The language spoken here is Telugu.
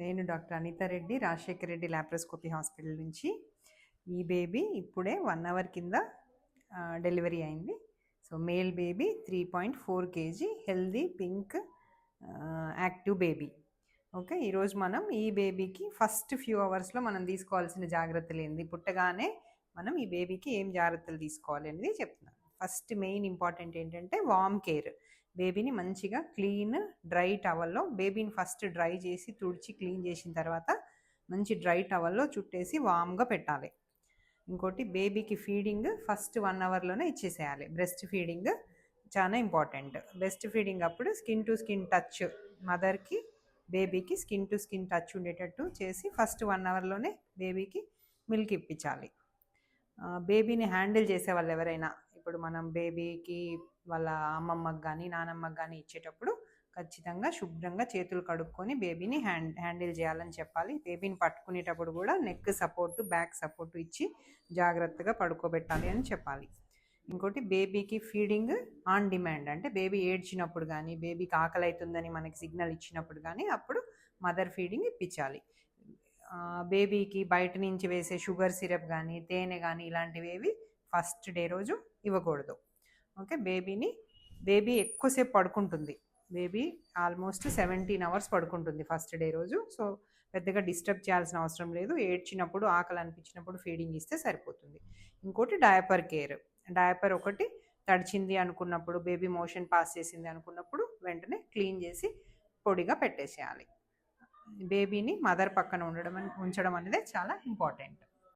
నేను doctor Anitha Reddy, Rajasekhar Reddy laparoscopy hospital నుంచి. ఈ బేబీ ఇప్పుడే 1 అవర్ కింద డెలివరీ అయింది. So male baby 3.4 kg, healthy pink active baby. Okay, ఈరోజు మనం ఈ బేబీకి ఫస్ట్ ఫ్యూ అవర్స్లో మనం తీసుకోవాల్సిన జాగ్రత్తలు ఏంది, పుట్టగానే మనం ఈ బేబీకి ఏం జాగ్రత్తలు తీసుకోవాలి అనేది చెప్తున్నాను. ఫస్ట్ మెయిన్ ఇంపార్టెంట్ ఏంటంటే వార్మ్ కేర్. బేబీని మంచిగా క్లీన్ డ్రై టవల్లో బేబీని ఫస్ట్ డ్రై చేసి తుడిచి క్లీన్ చేసిన తర్వాత మంచి డ్రై టవల్లో చుట్టేసి వామ్గా పెట్టాలి. ఇంకోటి, బేబీకి ఫీడింగ్ ఫస్ట్ 1 అవర్లోనే ఇచ్చేసేయాలి. బ్రెస్ట్ ఫీడింగ్ చాలా ఇంపార్టెంట్. బ్రెస్ట్ ఫీడింగ్ అప్పుడు స్కిన్ టు స్కిన్ టచ్, మదర్కి బేబీకి స్కిన్ టు స్కిన్ టచ్ ఉండేటట్టు చేసి ఫస్ట్ 1 అవర్లోనే బేబీకి మిల్క్ ఇప్పించాలి. బేబీని హ్యాండిల్ చేసే వాళ్ళు ఎవరైనా, ఇప్పుడు మనం బేబీకి వాళ్ళ అమ్మమ్మకి కానీ నానమ్మకి కానీ ఇచ్చేటప్పుడు ఖచ్చితంగా శుభ్రంగా చేతులు కడుక్కొని బేబీని హ్యాండిల్ చేయాలని చెప్పాలి. బేబీని పట్టుకునేటప్పుడు కూడా నెక్ సపోర్టు, బ్యాక్ సపోర్టు ఇచ్చి జాగ్రత్తగా పడుకోబెట్టాలి అని చెప్పాలి. ఇంకోటి, బేబీకి ఫీడింగ్ ఆన్ డిమాండ్, అంటే బేబీ ఏడ్చినప్పుడు కానీ బేబీకి ఆకలి అవుతుందని మనకి సిగ్నల్ ఇచ్చినప్పుడు కానీ అప్పుడు మదర్ ఫీడింగ్ ఇప్పించాలి. బేబీకి బయట నుంచి వేసే షుగర్ సిరప్ కానీ తేనె కానీ ఇలాంటివి ఫస్ట్ డే రోజు ఇవ్వకూడదు. ఓకే, బేబీ ఎక్కువసేపు పడుకుంటుంది. బేబీ ఆల్మోస్ట్ 17 hours పడుకుంటుంది ఫస్ట్ డే రోజు. సో పెద్దగా డిస్టర్బ్ చేయాల్సిన అవసరం లేదు. ఏడ్చినప్పుడు ఆకలి అనిపించినప్పుడు ఫీడింగ్ ఇస్తే సరిపోతుంది. ఇంకోటి, డయపర్ కేర్. డయపర్ ఒకటి తడిచింది అనుకున్నప్పుడు, బేబీ మోషన్ పాస్ చేసింది అనుకున్నప్పుడు వెంటనే క్లీన్ చేసి పొడిగా పెట్టేసేయాలి. బేబీని మదర్ పక్కన ఉంచడం అనేది చాలా ఇంపార్టెంట్.